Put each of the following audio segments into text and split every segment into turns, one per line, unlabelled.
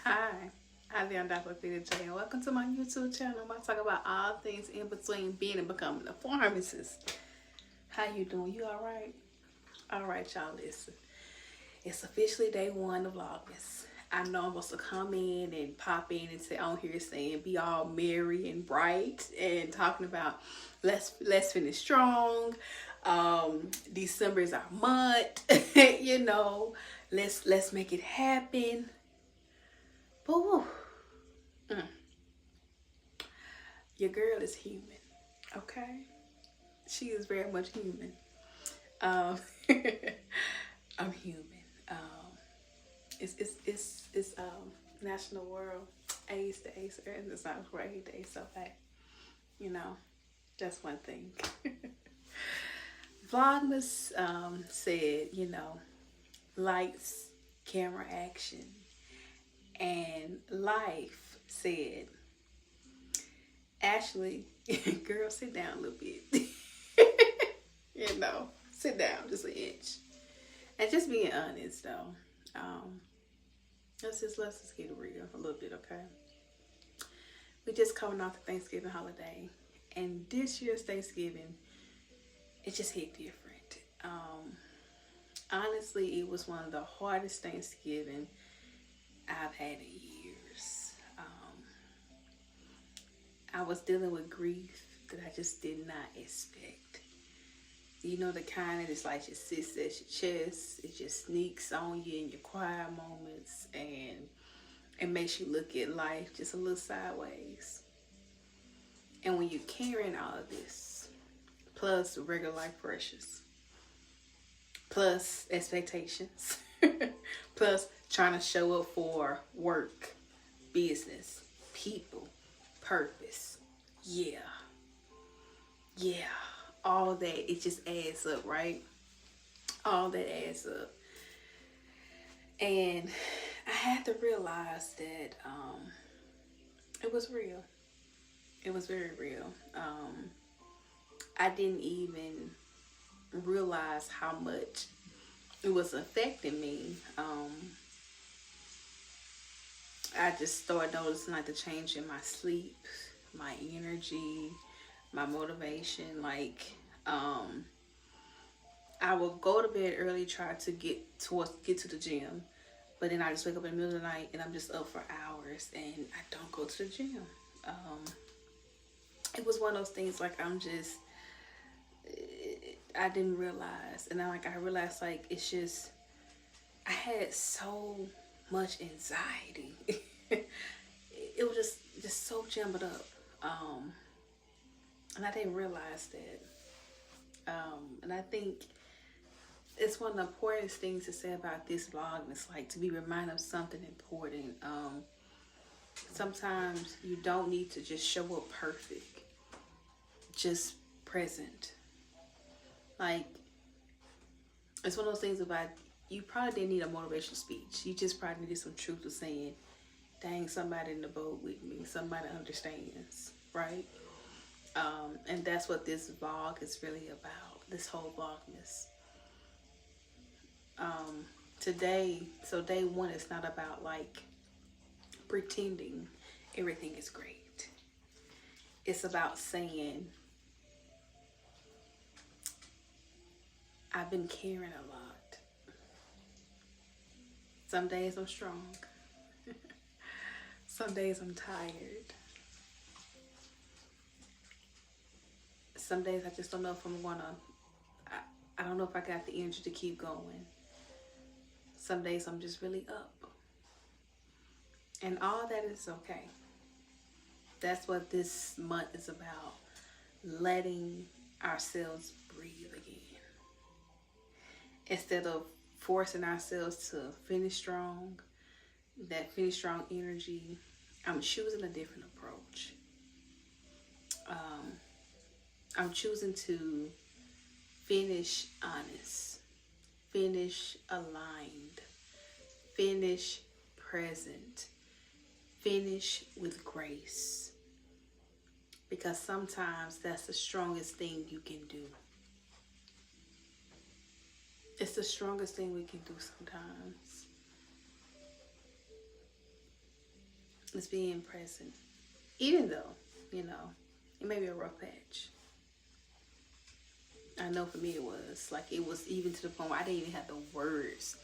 Hi, I'm Dr. LaQuita J, and welcome to my YouTube channel. I'm about to talk about all things in between being and becoming a pharmacist. How you doing? You all right? All right, y'all, listen. It's officially day one of Vlogmas. I know I'm supposed to come in and pop in and say on here saying be all merry and bright and talking about let's finish strong. December is our month. you know, let's make it happen. But woo, your girl is human, okay? She is very much human. Um, I'm human. It's National World AIDS Day, and it's not AIDS Day, so hey, you know, that's one thing. Vlogmas said, lights, camera, action, and life said, Ashley, girl, sit down a little bit. Sit down just an inch. And just being honest though, let's just get real a little bit, okay? We just coming off the Thanksgiving holiday, and this year's Thanksgiving, it just hit different. Honestly, it was one of the hardest Thanksgiving I've had in years. I was dealing with grief that I just did not expect. You know, the kind that just like just sits at your chest, it just sneaks on you in your quiet moments, and it makes you look at life just a little sideways. And when you're carrying all of this, plus regular life pressures, plus expectations, plus trying to show up for work, business, people, purpose, yeah, all that, it just adds up, right? All that adds up. And I had to realize that it was real. It was very real. I didn't even realize how much it was affecting me. I just started noticing like the change in my sleep, my energy, my motivation. Like, I would go to bed early, try to get to the gym, but then I just wake up in the middle of the night and I'm just up for hours and I don't go to the gym. It was one of those things like I didn't realize, and I realized like it's just I had so much anxiety. It was just so jumbled up, and I didn't realize that. And I think it's one of the important things to say about this vlog. It's like to be reminded of something important. Sometimes you don't need to just show up perfect, just present. Like, it's one of those things about, you probably didn't need a motivational speech. You just probably needed some truth of saying, dang, somebody in the boat with me, somebody understands, right? And that's what this vlog is really about, this whole Vlogmas. Day one is not about like pretending everything is great. It's about saying, I've been carrying a lot. Some days I'm strong. Some days I'm tired. Some days I just don't know if I'm gonna, I don't know if I got the energy to keep going. Some days I'm just really up. And all that is okay. That's what this month is about. Letting ourselves breathe again. Instead of forcing ourselves to finish strong, that finish strong energy, I'm choosing a different approach. I'm choosing to finish honest, finish aligned, finish present, finish with grace. Because sometimes that's the strongest thing you can do. It's the strongest thing we can do sometimes. It's being present. Even though, you know, it may be a rough patch. I know for me it was. Like, it was even to the point where I didn't even have the words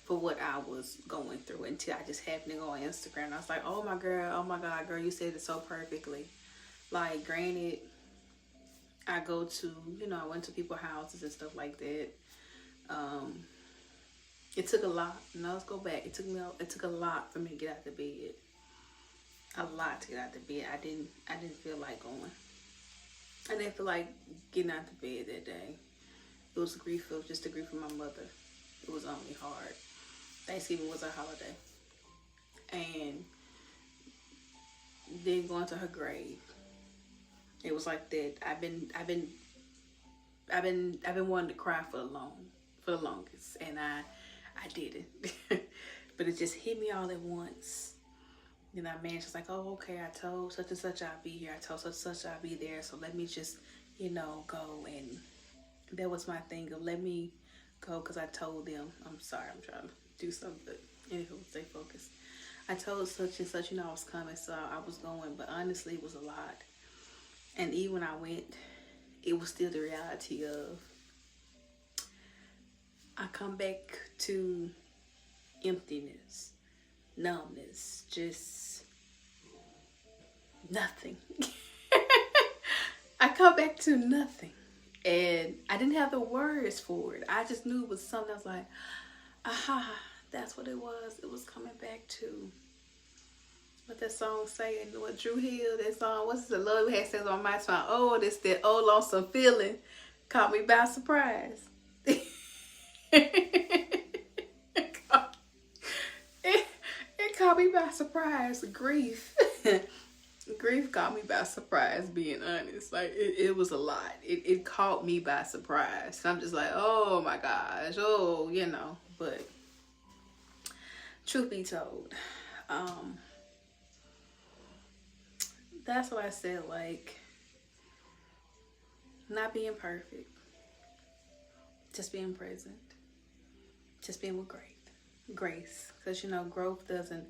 for what I was going through until I just happened to go on Instagram. I was like, oh my God, girl, you said it so perfectly. Like, granted, I go to, you know, I went to people's houses and stuff like that. It took a lot. Now let's go back. It took a lot for me to get out of bed. A lot to get out of bed. I didn't feel like going. I didn't feel like getting out of bed that day. It was grief. It was just the grief of my mother. It was on me hard. Thanksgiving was a holiday. And then going to her grave. It was like that. I've been wanting to cry for the longest, and I didn't. But it just hit me all at once. You know, man, she's like, oh, okay, I told such and such I'll be here. I told such and such I'll be there. So let me just, you know, go. And that was my thing of let me go because I told them. I'm sorry, I'm trying to do something, but anywho, stay focused. I told such and such, you know, I was coming, so I was going. But honestly, it was a lot. And even when I went, it was still the reality of I come back to emptiness, numbness, just nothing. I come back to nothing. And I didn't have the words for it. I just knew it was something that was like, aha, that's what it was. It was coming back to what that song saying, what Drew Hill, that song, what's the love we had says on my song? Oh, this that old lonesome feeling caught me by surprise. It caught me by surprise. Grief. Grief caught me by surprise, being honest. Like, it was a lot. It caught me by surprise. And I'm just like, oh my gosh. Oh, you know. But truth be told, that's what I said, like, not being perfect, just being present, just being with grace. Because, you know, growth doesn't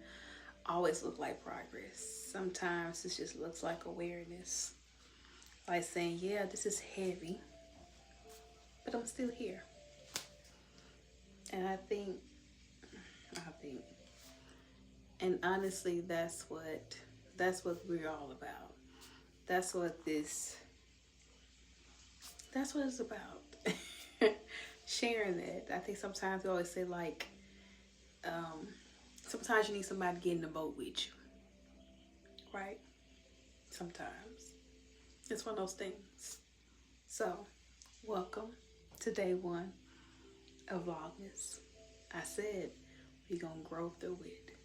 always look like progress. Sometimes it just looks like awareness. Like saying, yeah, this is heavy, but I'm still here. And I think, and honestly, that's what we're all about. That's what it's about. Sharing that. I think sometimes we always say, like, sometimes you need somebody to get in the boat with you. Right? Sometimes. It's one of those things. So, welcome to day 1 of Vlogmas. I said we're going to grow through it.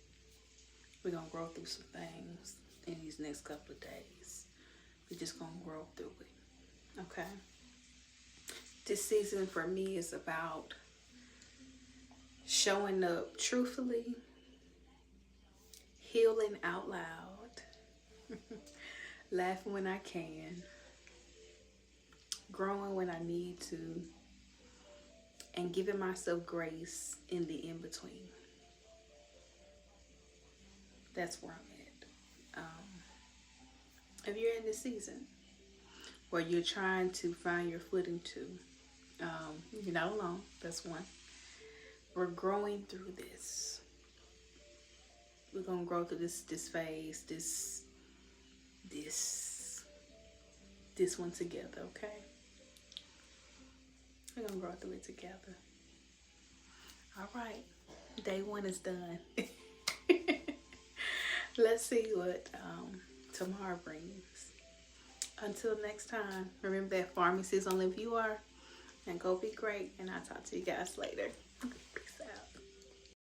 We're going to grow through some things in these next couple of days. We're just going to grow through it. Okay? This season for me is about showing up truthfully, healing out loud, laughing when I can, growing when I need to, and giving myself grace in the in-between. That's where I'm at. If you're in this season where you're trying to find your footing too, you're not alone. That's one. We're growing through this. We're gonna grow through this phase, this one together, okay? We're gonna grow through it together. All right, day 1 is done. Let's see what tomorrow brings. Until next time, remember that Pharmacist only if you are, and go be great. And I'll talk to you guys later.